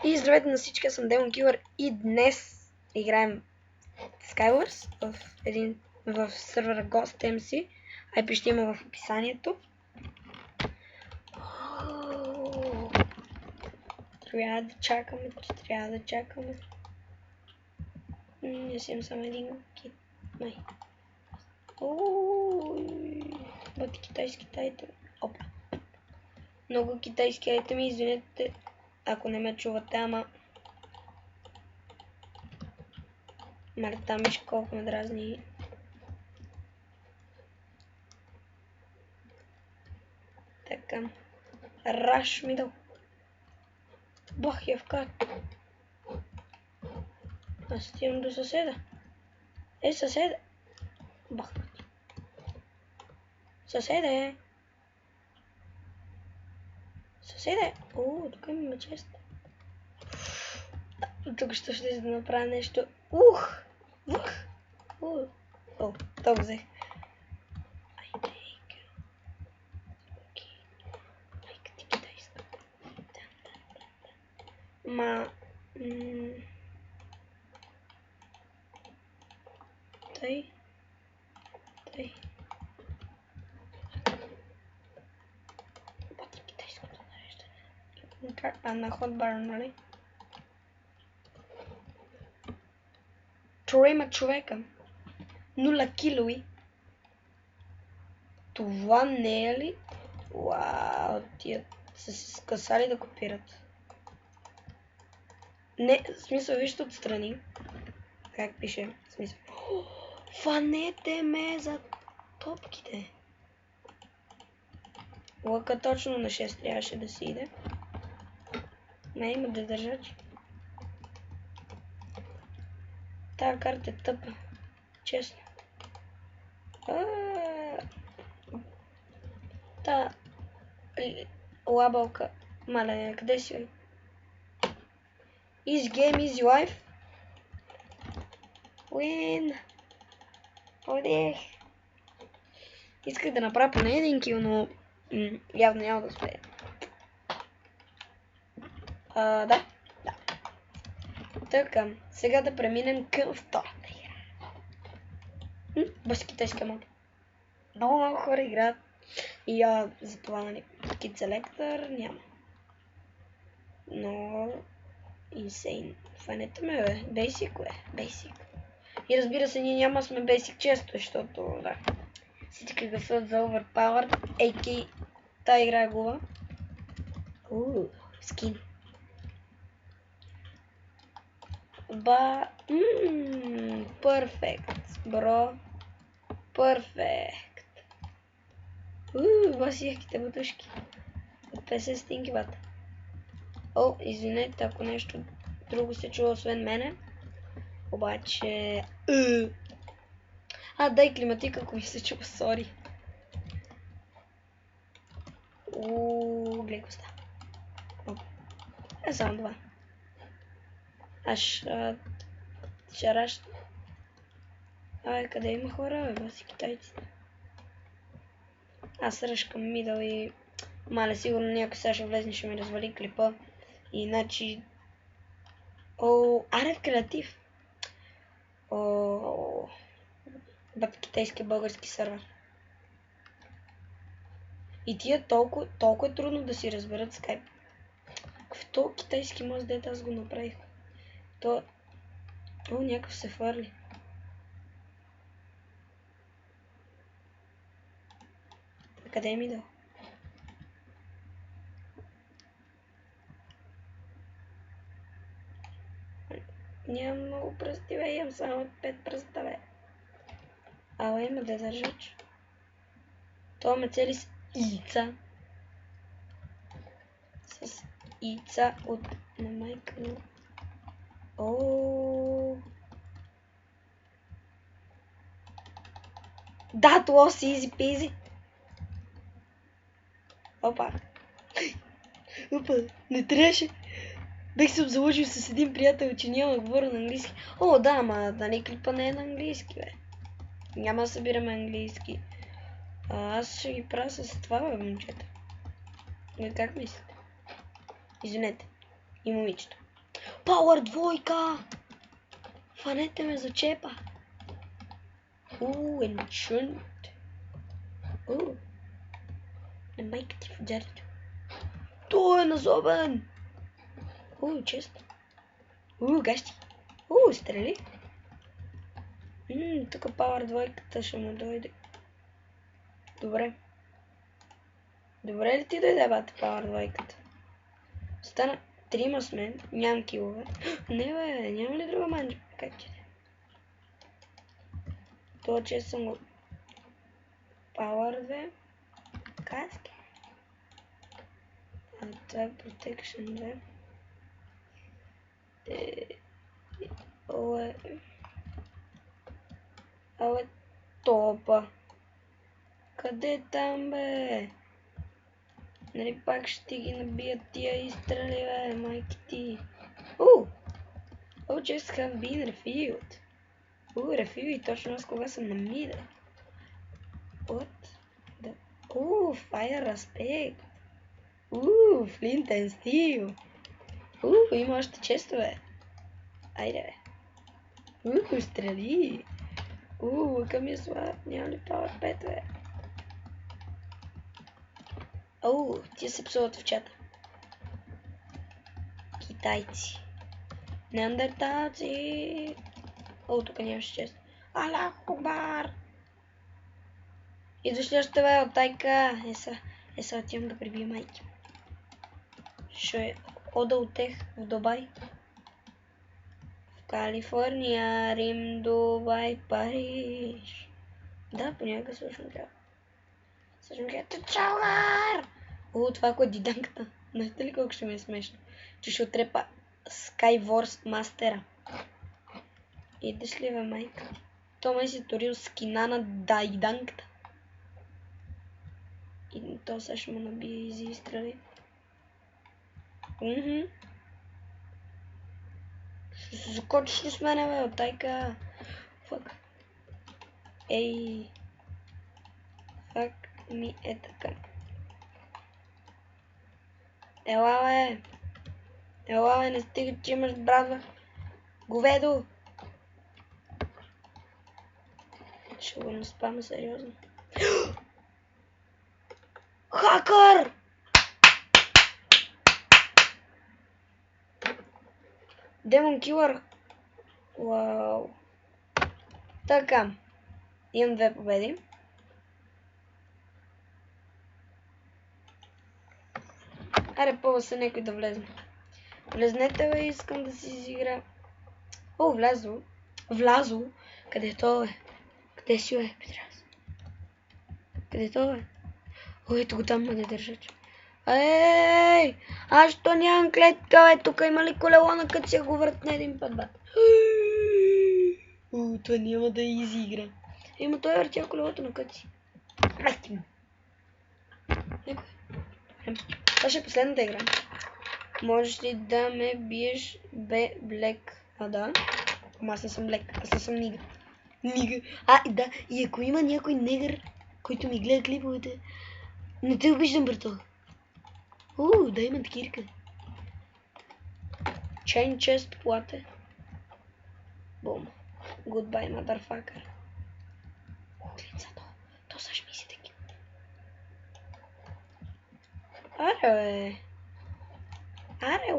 И здравейте на всички, аз съм Demon Killer и днес играем Skywars в сервера Ghost MC. IP ще има в описанието. Трябва да чакаме. Не си имам само един кит. Май. Бъде китайски айтеми. Опа. Много китайски айтеми, извинете, ако не ме чувате, ама... Марта мишка колко ме дразни. Така. Раш мидъл. Бах я в карта. Аз стигам до съседа. Съседа. Бах. Съседе. Тук имаме чест. Тук ще да направя нещо. То взех. Майка ти китайска. Тъй. Бати китайското нареждане. На хотбар, нали? Троима човека. 0 килови. Това не е ли? Вау, тия са се скъсали да копират. Не, в смисъл, вижте отстрани. Как пише? В смисъл. Фанете ме за топките. Лъка точно на 6 трябваше да си иде. Не има да държач. Тая карта е тъпа. Честно. Та лабалка. Мале, къде си? Easy game, easy life. Win. Одех. Исках да направя поне един кил, но явно няма да успея. Да. Така, сега да преминем към втората игра. Без китайска мод. Много хора играят. И за това, нали, Kit Selector няма. Но... Insane. Фанете ме, бе. Basic. И разбира се, ние няма сме Basic често, защото, да. Всички гласуват за Overpowered, AK тая игра е губа. Скин. Перфект, бро. Перфект. Бас яхките бутушки. От 50 стинки, бата. Извинете, ако нещо друго се чува освен мене. Обаче... дай климатика, ако ми се чува, сори. Гледай коста. Само два. Шараш. Къде има хора, бе, баси китайците? Аз ръшкам мидъл и... Мале, сигурно някой сега ще влезне, ще ми развали клипа. Иначе... Арев креатив. Бат китайски български сервер. И тия толкова е трудно да си разберат скайп. Какъв китайски мост, дете аз го направих. Някакъв се фърли. Къде е мидъл? Нямам много пръсти, бе, имам само 5 пръста, бе. Има да държач. Това ме цели с ица. С ица от на майка му. Да, това си изи пизи. Опа, не трябваше. Бех се обзаложил с един приятел, че няма да говоря на английски. Да, ама нали клипа не е на английски, бе. Няма да събираме английски. Аз ще ги правя с това, бе, момчета. Как мислите? Извинете. И момичето. Power двойка! Фанете ме за чепа. Enchant. На майка ти в дядето. Той е назобен! Чест. Гащи. Стрели. Тук Power двойката ще му дойде. Добре. Добре ли ти дойде, бате, Power двойката? Стана 3 сме, нямам килове. Не бе, няма ли друга манджа? Как че? Това че съм го... Power 2. Каски. Това е Protection 2. Абе, топа. Къде е там, бе? Нали пак ще ти ги набият тия изстрели, бе, майки ти. Just have been refilled. Refill и точно аз кога съм на мида. What? Fire Respect. Flint and Steel. Има още честове. Айде, бе. Стрели. Лъка ми е слаб. Няма ли Power 5, бе? Тия се псуват в чата. Китайци. Неандерталци. Тук нямаше чест. Аллах Акбар! Идваш ли още, бе, от тайка? Еса отивам да прибия майки. Ще е ода от тех в Дубай. В Калифорния, Рим, Дубай, Париж. Да, понякога слушам тя. Слушам тя. Тачалар! Това е диданката. Знаете ли колко ще ми е смешно? Че ще отрепа Skywars Master. Идеш ли, бе, майка? То ме си турил скина на дайданката. И то сега ще му набие изи изстрели. Ще се закочиш ли с мене, бе, от тайка? Фак. Фак ми е така. Ела, бе, не стига, че имаш брадва. Говедо! Ще го наспам сериозно. Хакър! Демон Килър. Вау. Така. Имам 2 победи. Аре, пъва се някой да влезне. Влезнете, бе, искам да си изигра. Влязло. Къде е то, бе? Къде си, бе, Петрас? Къде е то, бе? Ето го там, ме да държач. Ей! Аз то нямам клетка, бе. Тук има ли колело, на като си го въртне един път, бат? Това няма да изигра. Ема той въртя колелото на като си. Ай, Некой. Това ще е последната игра. Можеш ли да ме биеш, бе, Блек? Да. Ама аз не съм Блек, аз не съм нигър. Да, и ако има някой негър, който ми гледа клиповете, не те обиждам, брато. Да, има кирка. Chain chest плате. Бум. Goodbye, motherfucker. Лицето. То също ми си таки. Аре,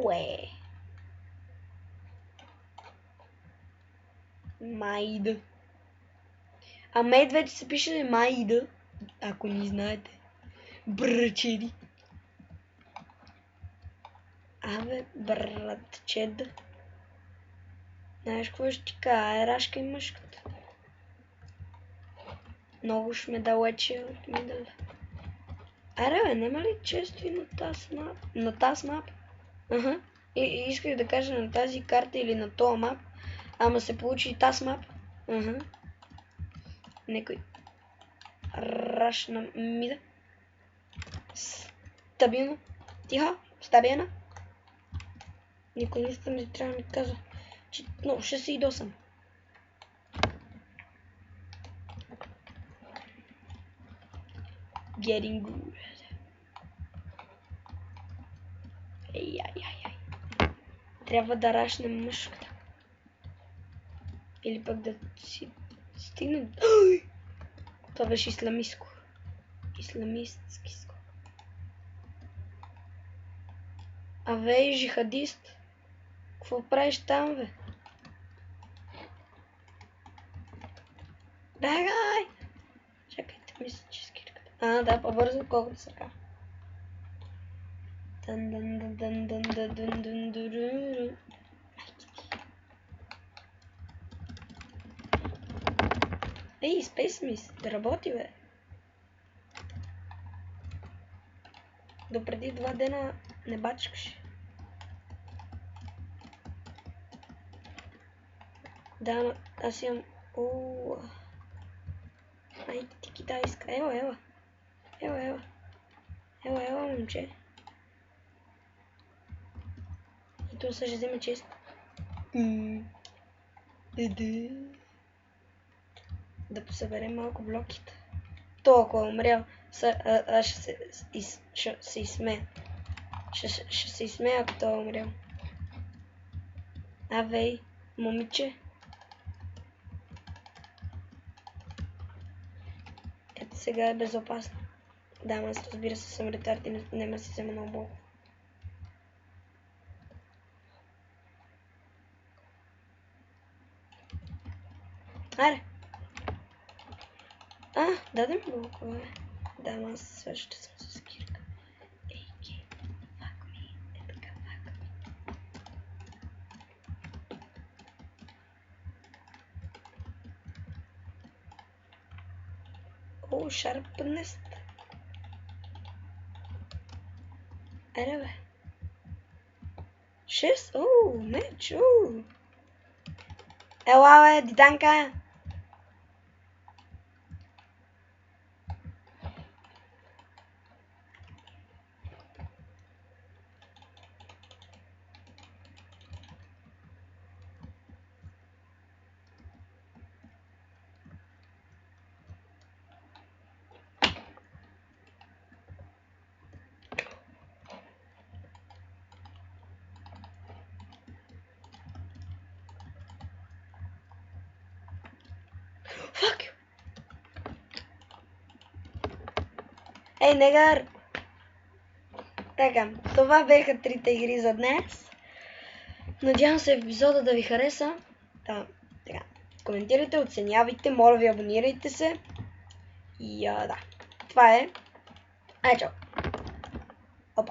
бе. Майда. А мейд вече се пише Майда, ако не знаете. Брачери. Абе, братчед. Знаеш какво ще ти кажа? Рашка и мъжката. Много ще ме далече от мидъл. Аре, бе, нема ли често и на тази мап? И исках да кажа на тази карта или на този мап. Ама се получи и тази мап. Некой раш на мида. Стабилно. Тихо. Стабилно. Никой нищо не трябва да ми казва, че много ще се идосам. Getting good. Ай. Трябва да рашнем мъжката. Или пък да си стигне... Това беше исламистко. Исламистски скок. Авей, жихадист. Какво правиш там, бе? Бегай! Чакайте, мисля, че скирката. Да, по-бързо, колкото с ръка. Ей, Space Miss, да работи, бе. Допреди 2 дена не бачкаш. Да, но аз имам... Ай, ти китайска. Ела. Ела, момче. И то ще вземе чест. Да посъберем малко блоките. Толкова умрял. Аз ще се изсмея. Ще се изсмея, ако той е умрял. Авей, момиче. Ето сега е безопасно. Да, аз разбира се съм ретард и не ме си взема много блок. Аре! Даде ми блокове. Да, аз също съм с кирка. Ейки, фак ми, е така, фак ми. Шарпнест. Аре, бе. 6, меч, Ела, бе, дитанка. Fuck you. Ей, негър! Така, това беха 3 игри за днес. Надявам се епизода да ви хареса. Така, коментирайте, оценявайте, моля ви, абонирайте се. И да, това е. Чао!